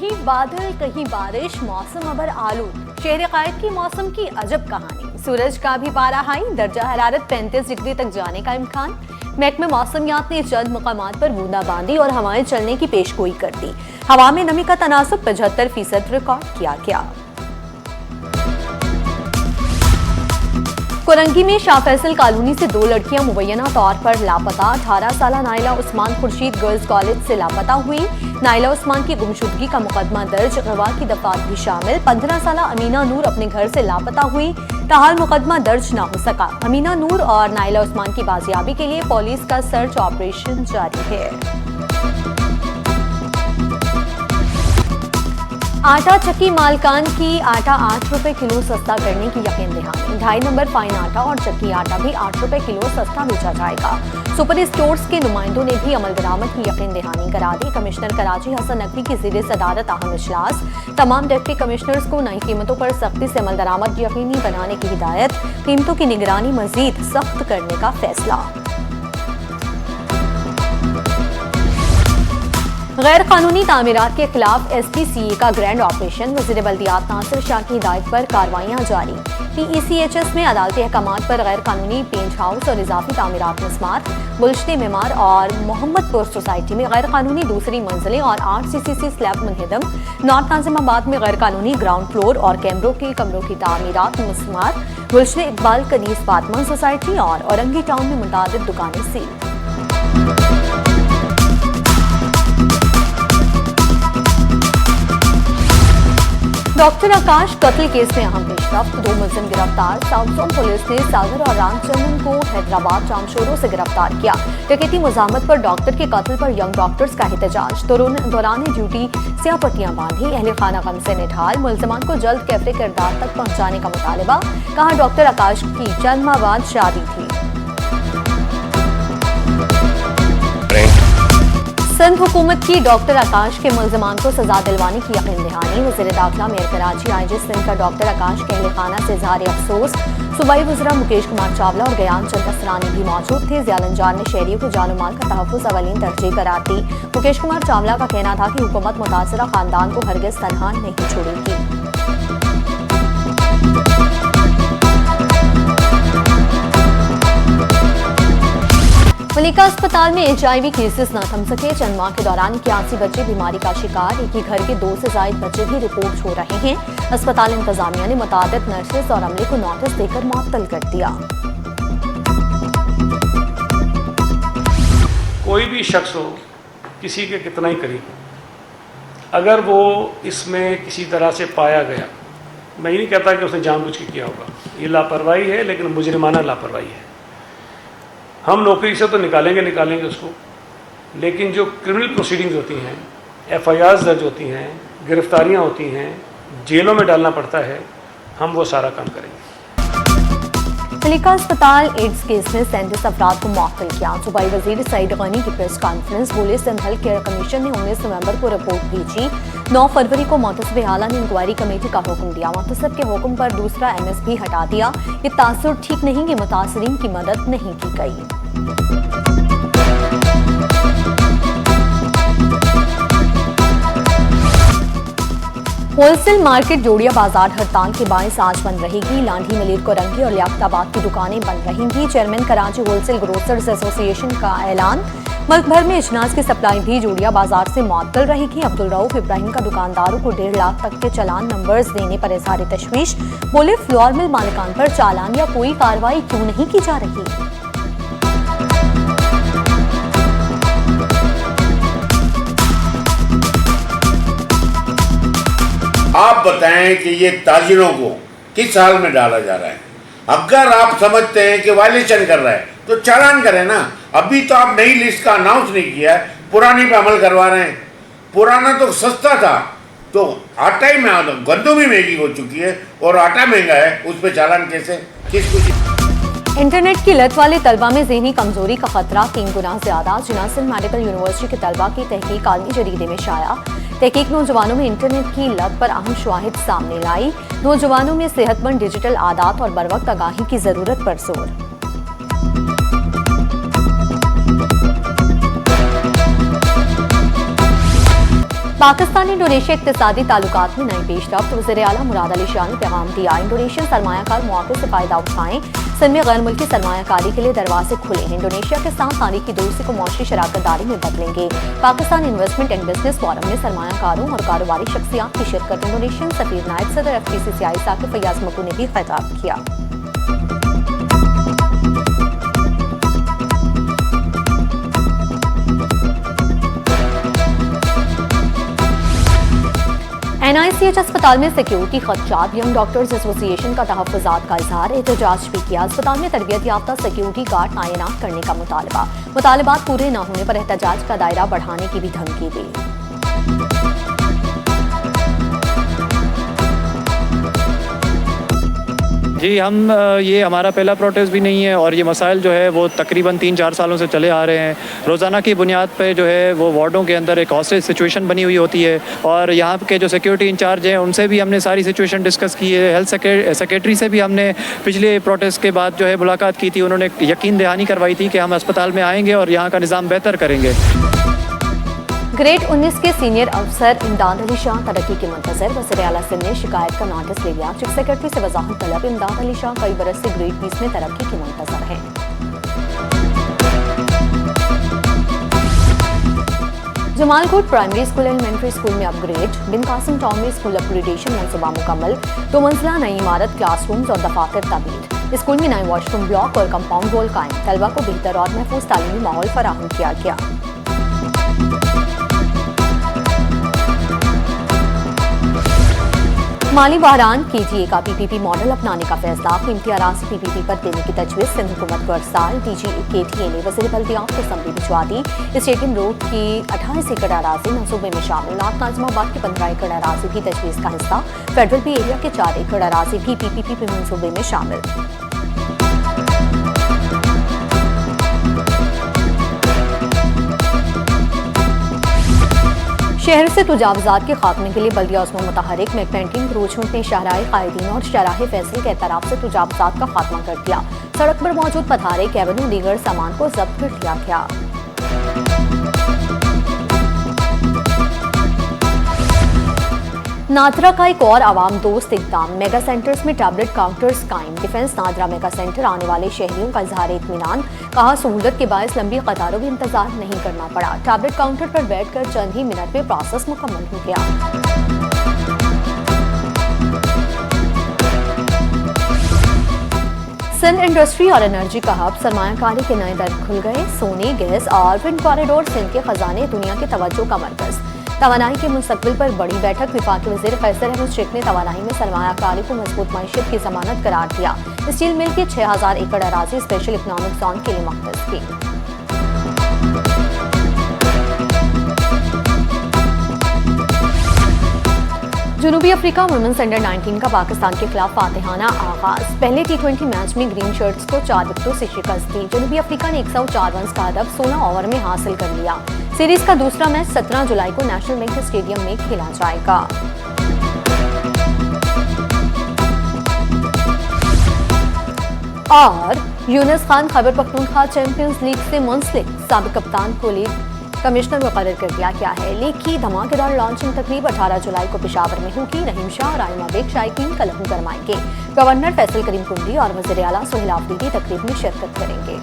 कहीं बादल कहीं बारिश, मौसम अबर आलूद। शहर कायद की मौसम की अजब कहानी। सूरज का भी पारा हाई, दर्जा हरारत 35 डिग्री तक जाने का इम्कान। महकमे मौसमियात ने चंद मुकामात पर बूंदाबांदी और हवाएं चलने की पेशगोई कर दी। हवा में नमी का तनासब 75% रिकॉर्ड किया गया। कोरंगी में शाह फैसल कॉलोनी से 2 लड़कियां मुबैना तौर पर लापता। 18 साला Naila Usman Khurshid girls college से लापता हुई। नाइला उस्मान की गुमशुदगी का मुकदमा दर्ज, गवाह की दफात भी शामिल। 15 साला अमीना नूर अपने घर से लापता हुई, ताहाल मुकदमा दर्ज न हो सका। अमीना नूर और नाइला उस्मान की बाजियाबी के लिए पुलिस का सर्च ऑपरेशन जारी है। आटा चक्की मालकान की आटा 8 रुपए किलो सस्ता करने की यकीन दहानी। 2.5 नंबर फाइन आटा और चक्की आटा भी 8 रुपए किलो सस्ता बेचा जाएगा। सुपर स्टोर्स के नुमाइंदों ने भी अमल दरामद की यकीन दहानी करा दी। कमिश्नर कराची हसन नकवी की ज़ेरे सदारत अहम इजलास। तमाम डिप्टी कमिश्नर्स को नई कीमतों पर सख्ती से अमल दरामद यकीनी बनाने की हिदायत। कीमतों की निगरानी मजीद सख्त करने का फैसला। गैर कानूनी तामीरात के खिलाफ SPCA का ग्रैंड ऑपरेशन। वज़ीर बल्दियात नासिर शाह की हिदायत पर कार्रवाइयां जारी। PECHS में अदालती अहकामात पर गैर कानूनी पेंट हाउस और इजाफी तामीरात मिसमार। बुलशते मेमार और मोहम्मदपुर सोसाइटी में गैर कानूनी दूसरी मंजिलें और 8 CCC स्लैब मुनहदम। नॉर्थ नाजिमाबाद में गैर कानूनी ग्राउंड फ्लोर और कमरों की तामीरात मिसमार। बुलशते इकबाल कनीस फातमा सोसाइटी और औरंगी टाउन में मुतादिद दुकानें सील। डॉक्टर आकाश कत्ल केस में अहम पेशरफ्त। 2 मुलजिम गिरफ्तार। साउथ जोन पुलिस ने सागर और रामचंद्रन को हैदराबाद जामशोरों से गिरफ्तार किया। डकैती मुजाहमत पर डॉक्टर के कत्ल पर यंग डॉक्टर्स का एहतजाज। दौरान ड्यूटी स्याह पट्टियां बांधी। अहले खाना गम से निढाल। मुलजमान को जल्द कैफे किरदार तक पहुंचाने का मुतालबा। कहा डॉक्टर आकाश की चंद माह बाद शादी थी। सिंध हुकूमत की डॉक्टर आकाश के मुलजमान को सजा दिलवाने की यकीन दहानी। वज़ीर दाखिला मेयर कराची IG सिंध का डॉक्टर आकाश के अहले खाना से इजहार अफसोस। सूबाई वज़रा मुकेश कुमार चावला और गयान चंद असरानी भी मौजूद थे। ज़ियालन जान ने शहरियों को जान माल का तहफ़्फ़ुज़ अवलीन तरजीह करार दी। मुकेश कुमार चावला का कहना था कि हुकूमत मुतासरा खानदान को हरगिज़ तनहा नहीं छोड़ेगी। मलिका अस्पताल में HIV केसेस न थम सके। चंद माह के दौरान 81 बच्चे बीमारी का शिकार। एक ही घर के 2 से ज़ायद बच्चे भी रिपोर्ट हो रहे हैं। अस्पताल इंतजामिया ने मुतादिद नर्सेस और अमले को नोटिस देकर मुअत्तल कर दिया। कोई भी शख्स हो, किसी के कितना ही करीब, अगर वो इसमें किसी तरह से पाया गया, मैं ये नहीं कहता कि उसने जानबूझ के किया होगा, ये लापरवाही है, लेकिन मुजरिमाना लापरवाही है। हम नौकरी से तो निकालेंगे उसको, लेकिन जो क्रिमिनल प्रोसीडिंग्स होती हैं, FIRs दर्ज होती हैं, गिरफ्तारियां होती हैं, जेलों में डालना पड़ता है, हम वो सारा काम करेंगे। मलिका अस्पताल एड्स केस में 37 अफराद को मुअत्तल किया। सूबाई वजीर सईद गनी की प्रेस कॉन्फ्रेंस। बोले सिंध हेल्थ केयर कमीशन ने 19 नवंबर को रिपोर्ट भेजी। 9 फरवरी को मुतसिब आला ने इंक्वायरी कमेटी का हुक्म दिया। मुतसिब के हुक्म पर दूसरा MSP हटा दिया। ये तासुर ठीक नहीं कि मुतासरीन की मदद नहीं की गई। होलसेल मार्केट जोड़िया बाजार हड़ताल के बायस आज बंद रहेगी। लांढी मलिर कोरंगी और लियाकताबाद की दुकानें बंद रहेंगी। Chairman Karachi wholesale grocers association का ऐलान। मुल्क भर में इजनास की सप्लाई भी जोड़िया बाजार से मुअत्तल रहेगी। अब्दुल रऊफ इब्राहिम का दुकानदारों को 1.5 लाख तक के चालान नंबर्स देने पर इजहार तशवीश। बोले फ्लोर मिल मालिकान पर चालान या कोई कार्रवाई क्यों नहीं की जा रही। आप बताएं कि ये ताजिरों को किस हाल में डाला जा रहा है। अगर आप समझते हैं कि वायलेशन कर रहा है तो चालान करें ना। अभी तो आप नई लिस्ट का अनाउंस नहीं किया है, पुरानी पे अमल करवा रहे हैं। पुराना तो सस्ता था, तो आटा ही महंगा, गंदम ही महंगी हो चुकी है और आटा महंगा है, उस पर चालान कैसे, किस कुछ। इंटरनेट की लत वाले तलबा में ज़हनी कमजोरी का खतरा 3 गुना ज्यादा। सिंध मेडिकल यूनिवर्सिटी के तलबा की तहकीक आलमी जरीदे में शाया। तहकीक नौजवानों में इंटरनेट की लत पर अहम शवाहिद सामने लाई। नौजवानों में सेहतमंद डिजिटल आदात और बरवक्त आगाही की जरूरत पर जोर। पाकिस्तान इंडोनेशिया इक्तिसादी ताल्लुकात में नई पेशरफ्त। वज़ीर आला मुराद अली शाह ने पैगाम दिया, इंडोनेशियन सरमायाकार मौके से फायदा उठाएं। सिंध में गैर मुल्की सरमायाकारी के लिए दरवाजे खुले हैं। इंडोनेशिया के साथ तारीखी दोस्ती को मौशी शराकतदारी में बदलेंगे। Pakistan investment and business forum में सरमायाकारों और कारोबारी शख्सियात की शिरकत। इंडोनेशियन सफीर नायब सदर FPCCI साकिब फैयाज मकू ने भी खिताब किया। NICH अस्पताल में सिक्योरिटी खदशात। यंग डॉक्टर्स एसोसिएशन का तहफ़्फ़ुज़ात का इजहार। एहतजाज भी किया। अस्पताल में तरबियत याफ्ता सिक्योरिटी गार्ड तैनात करने का मुतालबात पूरे न होने पर एहतजाज का दायरा बढ़ाने की भी धमकी दी। जी, हम ये हमारा पहला प्रोटेस्ट भी नहीं है और ये मसाइल जो है वो तकरीबन 3-4 सालों से चले आ रहे हैं। रोज़ाना की बुनियाद पे जो है वो वार्डों के अंदर एक हॉस्टेज सिचुएशन बनी हुई होती है और यहाँ के जो सिक्योरिटी इंचार्ज हैं उनसे भी हमने सारी सिचुएशन डिस्कस की है। हेल्थ सेक्रेटरी से भी हमने पिछले प्रोटेस्ट के बाद जो है मुलाकात की थी। उन्होंने यकीन दहानी करवाई थी कि हम अस्पताल में आएँगे और यहाँ का निज़ाम बेहतर करेंगे। ग्रेड 19 के सीनियर अफसर इमदाद अली शाह तरक्की के मुंतजर। वज़ीर आला सिंध ने शिकायत का नोटिस ले लिया। चीफ सेक्रेटरी से वजाहत तलब। इमदाद अली शाह कई बरस से ग्रेड 20 में तरक्की के मुंतजर हैं। जमालकोट प्राइमरी स्कूल एलिमेंट्री स्कूल में अपग्रेड। बिन कासिम टाउन में स्कूल अपग्रेडेशन मंसूबा मुकम्मल। 2 मंजिला नई इमारत, क्लासरूम्स और दफातर तमीर। स्कूल में नए वॉशरूम ब्लॉक और कंपाउंड वॉल कायम। तलबा को बेहतर और महफूज तालीमी माहौल फराहम किया गया। माली बहरान KTA का PPP मॉडल अपनाने का फैसला। कीमती अराज़ी PPP पर देने की तजवीज़। सिंध हुकूमत को अरसाल। DG KTA ने वज़ीर बल्दियात को असम्बली भिजवा दी। स्टेडियम रोड की 28 एकड़ अराज़ी मंसूबे में शामिल। नात नाज़िमाबाद की 15 एकड़ अराज़ी भी तजवीज़ का हिस्सा। फेडरल बी एरिया के 4 एकड़ अराज़ी भी PPP मंसूबे में शामिल। शहर से तुजावजात के खात्मे के लिए बल्दिया उस्मा मुतहरिक में पेंटिंग क्रोचमेंट ने शहराए कायदीन और शराह फैसल के तरफ से तुजावजात का खात्मा कर दिया। सड़क पर मौजूद पथारे, कैबिन और दीगर सामान को जब्त कर लिया गया। नादरा का एक और आवाम दोस्त इक़दाम। मेगा सेंटर्स में टैबलेट काउंटर्स कायम। डिफेंस नादरा मेगा सेंटर आने वाले शहरियों का इजहार इत्मीनान। कहा, सहूलत के बायस लंबी कतारों में इंतजार नहीं करना पड़ा। टैबलेट काउंटर पर बैठकर चंद ही मिनट में प्रोसेस मुकम्मल हो गया। सिंध इंडस्ट्री और एनर्जी का हब। सरमायाकारी के नए दर खुल गए। सोने, गैस और विंड कॉरिडोर। सिंध के खजाने दुनिया के तवज्जो का मरकज। तवानाई के मुस्तकबिल पर बड़ी बैठक। वफाकी वज़ीर फैसल अहमद शेख ने तवानाई में सरमायाकारी को मजबूत मईशत की जमानत करार दिया। स्टील मिल की 6000 एकड़ अराजी स्पेशल इकनॉमिक जोन के लिए मख्तस की। जनूबी अफ्रीका वुमेन्स अंडर 19 का पाकिस्तान के खिलाफ फातिहाना आगाज। पहले T20 मैच में ग्रीन शर्ट्स को 4 विकेटों से शिकस्त दी। जनूबी अफ्रीका ने 104 रन का हदफ 16 ओवर में हासिल कर लिया। सीरीज का दूसरा मैच 17 जुलाई को नेशनल बैंक स्टेडियम में खेला जाएगा। और यूनुस खान खैबर पख्तूनख्वा चैंपियंस लीग से मुंसलिक। साबिक कप्तान को लीग कमिश्नर मुकर्रर कर दिया गया है। लीग की धमाकेदार लॉन्चिंग तकरीब 18 जुलाई को पेशावर में होगी। रहीम शाह और आइमा बेग शायकीन का लहू गरमाएंगे। गवर्नर फैसल करीम कुंडी और वज़ीर आला सुहेल आफरीदी तकरीब में शिरकत करेंगे।